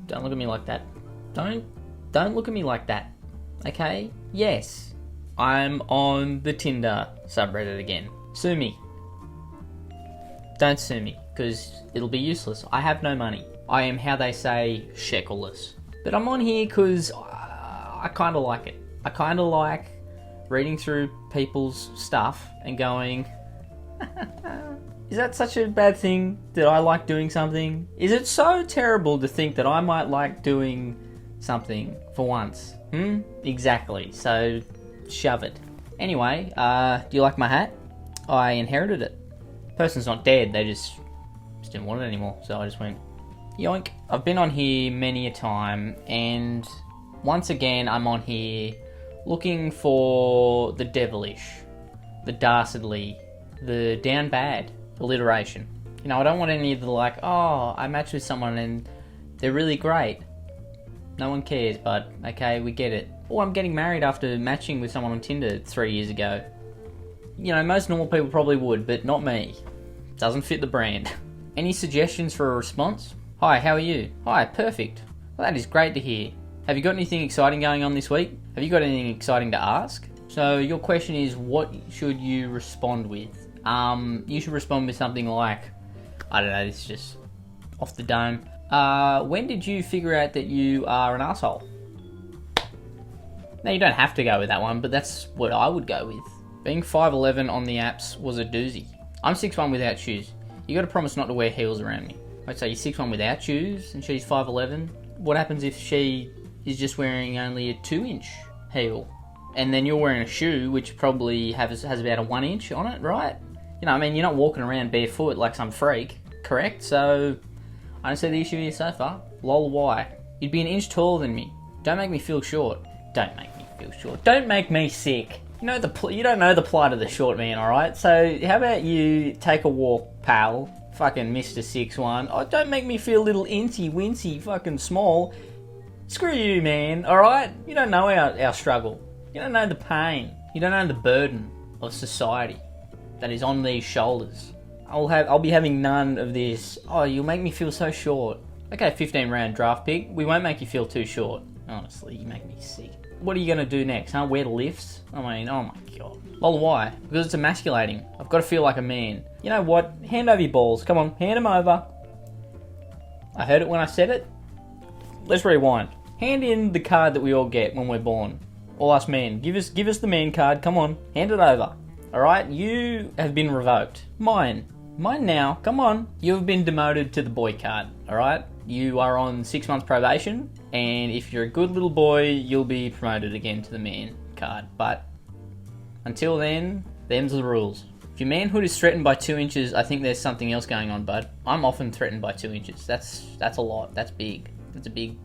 Don't look at me like that. Don't look at me like that. Okay? Yes. I'm on the Tinder subreddit again. Sue me. Don't sue me, because it'll be useless. I have no money. I am, how they say, shekelless. But I'm on here because I kind of like it. I kind of like reading through people's stuff and going, is that such a bad thing that I like doing something? Is it so terrible to think that I might like doing something for once? Exactly. So, shove it. Anyway, do you like my hat? I inherited it. Person's not dead, they just didn't want it anymore, so I just went, yoink. I've been on here many a time, and once again I'm on here looking for the devilish, the dastardly, the down bad alliteration. You know, I don't want any of the like, oh, I matched with someone and they're really great. No one cares, but okay, we get it. Or I'm getting married after matching with someone on Tinder 3 years ago. You know, most normal people probably would, but not me. Doesn't fit the brand. Any suggestions for a response? Hi, how are you? Hi, perfect. Well, that is great to hear. Have you got anything exciting going on this week? Have you got anything exciting to ask? So your question is, what should you respond with? You should respond with something like, I don't know, this is just off the dome. When did you figure out that you are an asshole? Now, you don't have to go with that one, but that's what I would go with. Being 5'11" on the apps was a doozy. I'm 6'1" without shoes. You gotta promise not to wear heels around me. I'd say you're 6'1" without shoes, and she's 5'11". What happens if she is just wearing only a 2-inch heel? And then you're wearing a shoe, which probably has about a 1 inch on it, right? You know, I mean, you're not walking around barefoot like some freak, correct? So, I don't see the issue here so far. Lol, why? You'd be an inch taller than me. Don't make me feel short. Don't make me feel short. Don't make me sick. You don't know the plight of the short man, alright? So, how about you take a walk, pal? Fucking Mr. 6'1". Oh, don't make me feel little incy-wincy fucking small. Screw you, man, alright? You don't know our struggle. You don't know the pain. You don't know the burden of society that is on these shoulders. I'll be having none of this. Oh, you'll make me feel so short. Okay, 15 round draft pick. We won't make you feel too short. Honestly, you make me sick. What are you going to do next, huh? Wear the lifts? I mean, oh my god. Lol, why? Because it's emasculating. I've got to feel like a man. You know what? Hand over your balls. Come on, hand them over. I heard it when I said it. Let's rewind. Hand in the card that we all get when we're born. All us men. Give us the man card. Come on, hand it over. Alright? You have been revoked. Mine now. Come on. You've been demoted to the boy card. Alright? You are on 6 months probation, and if you're a good little boy, you'll be promoted again to the man card. But until then, them's the rules. If your manhood is threatened by 2 inches, I think there's something else going on, bud. I'm often threatened by 2 inches. That's a lot. That's big. That's a big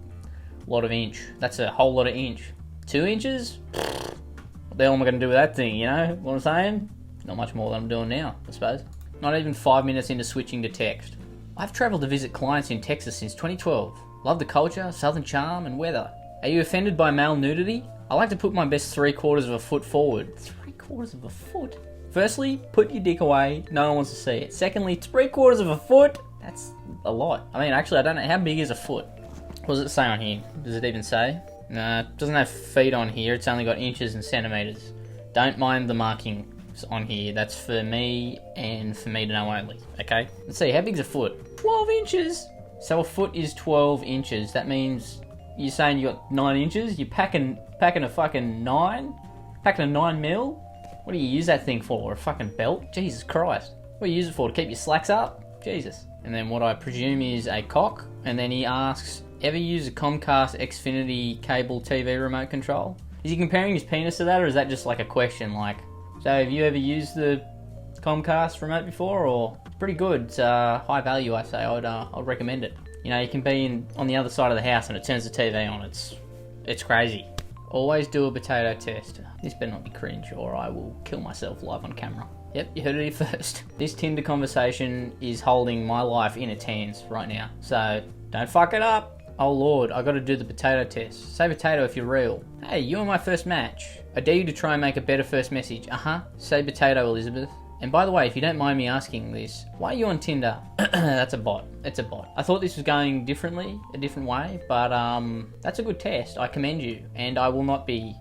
lot of inch. That's a whole lot of inch. 2 inches? What the hell am I going to do with that thing, you know what I'm saying? Not much more than I'm doing now, I suppose. Not even 5 minutes into switching to text. I've travelled to visit clients in Texas since 2012. Love the culture, southern charm, and weather. Are you offended by male nudity? I like to put my best 3/4 of a foot forward. 3/4 of a foot? Firstly, put your dick away. No one wants to see it. Secondly, 3/4 of a foot? That's a lot. I mean, actually, I don't know. How big is a foot? What does it say on here? Does it even say? No, it doesn't have feet on here. It's only got inches and centimetres. Don't mind the markings on here. That's for me and for me to know only. Okay? Let's see. How big's a foot? 12 inches! So a foot is 12 inches. That means you're saying you got 9 inches? You're packing a fucking 9? Packing a 9 mil? What do you use that thing for? A fucking belt? Jesus Christ. What do you use it for? To keep your slacks up? Jesus. And then what I presume is a cock. And then he asks, ever use a Comcast Xfinity cable TV remote control? Is he comparing his penis to that, or is that just like a question? Like, so have you ever used the Comcast remote before? Or pretty good. It's high value, I say. I'd recommend it. You know, you can be on the other side of the house and it turns the TV on. It's crazy. Always do a potato test. This better not be cringe, or I will kill myself live on camera. Yep, you heard it here first. This Tinder conversation is holding my life in its hands right now. So, don't fuck it up. Oh lord, I gotta do the potato test. Say potato if you're real. Hey, you are my first match. I dare you to try and make a better first message. Say potato, Elizabeth. And by the way, if you don't mind me asking this, why are you on Tinder? That's a bot. It's a bot. I thought this was going differently, a different way, but that's a good test. I commend you, and I will not be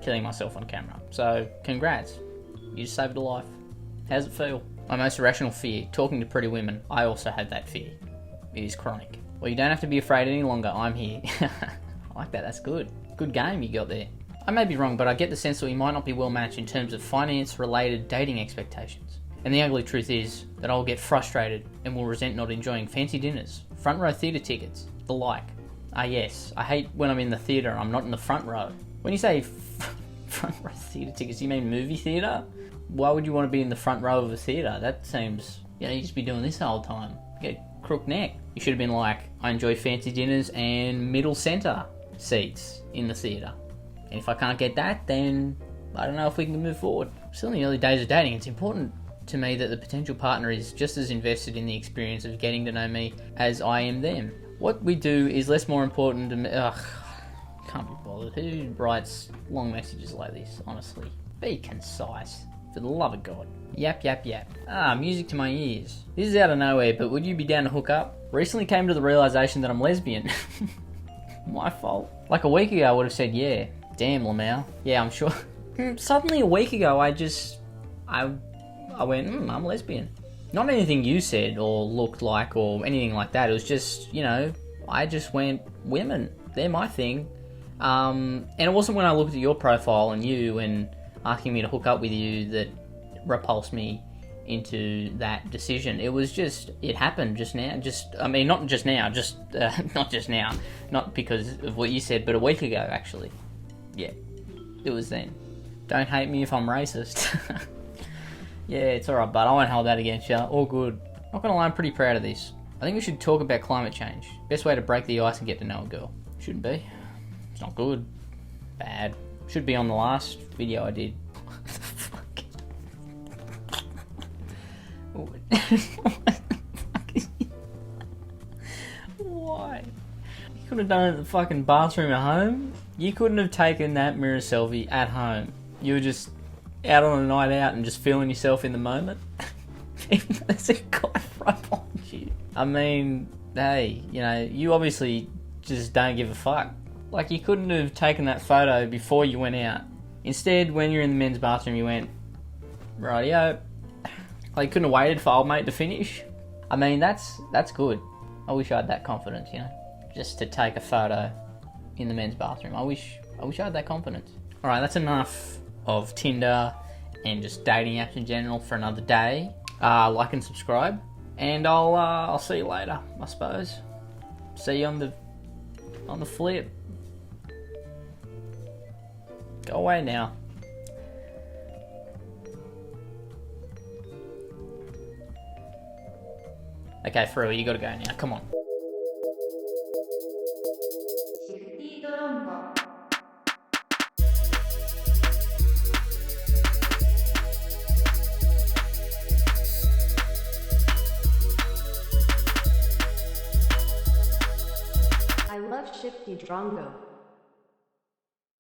killing myself on camera. So, congrats. You just saved a life. How's it feel? My most irrational fear, talking to pretty women. I also have that fear. It is chronic. Well, you don't have to be afraid any longer. I'm here. I like that. That's good. Good game you got there. I may be wrong, but I get the sense that we might not be well matched in terms of finance-related dating expectations. And the ugly truth is that I'll get frustrated and will resent not enjoying fancy dinners, front row theatre tickets, the like. Ah yes, I hate when I'm in the theatre, I'm not in the front row. When you say front row theatre tickets, you mean movie theatre? Why would you want to be in the front row of a theatre? That seems, you just be doing this the whole time. Get crook neck. You should have been like, I enjoy fancy dinners and middle centre seats in the theatre. And if I can't get that, then I don't know if we can move forward. Still in the early days of dating, it's important to me that the potential partner is just as invested in the experience of getting to know me as I am them. What we do is less more important to me. Ugh, can't be bothered. Who writes long messages like this, honestly? Be concise, for the love of God. Yap, yap, yap. Ah, music to my ears. This is out of nowhere, but would you be down to hook up? Recently came to the realisation that I'm lesbian. My fault. Like a week ago I would have said yeah. Damn, Lamau. Yeah, I'm sure. Suddenly a week ago I went, I'm lesbian. Not anything you said or looked like or anything like that. It was just, I just went, women, they're my thing. And it wasn't when I looked at your profile and you and asking me to hook up with you that repulsed me into that decision. It was just, it happened just now. Not just now, not just now. Not because of what you said, but a week ago, actually. Yeah, it was then. Don't hate me if I'm racist. Yeah, it's alright, but I won't hold that against you. All good. Not gonna lie, I'm pretty proud of this. I think we should talk about climate change. Best way to break the ice and get to know a girl. Shouldn't be. It's not good. Bad. Should be on the last video I did. What the fuck? Why? You could have done it in the fucking bathroom at home. You couldn't have taken that mirror selfie at home. You were just out on a night out and just feeling yourself in the moment. Even though there's a guy right behind you. I mean, hey, you obviously just don't give a fuck. Like, you couldn't have taken that photo before you went out. Instead, when you're in the men's bathroom, you went, rightio. Like, you couldn't have waited for old mate to finish. I mean, that's good. I wish I had that confidence, just to take a photo in the men's bathroom. I wish I had that confidence. Alright, that's enough of Tinder and just dating apps in general for another day. Like and subscribe, and I'll see you later, I suppose. See you on the flip. Go away now. Okay, for real, you gotta go now. Come on. Shifty Drongo. I love Shifty Drongo.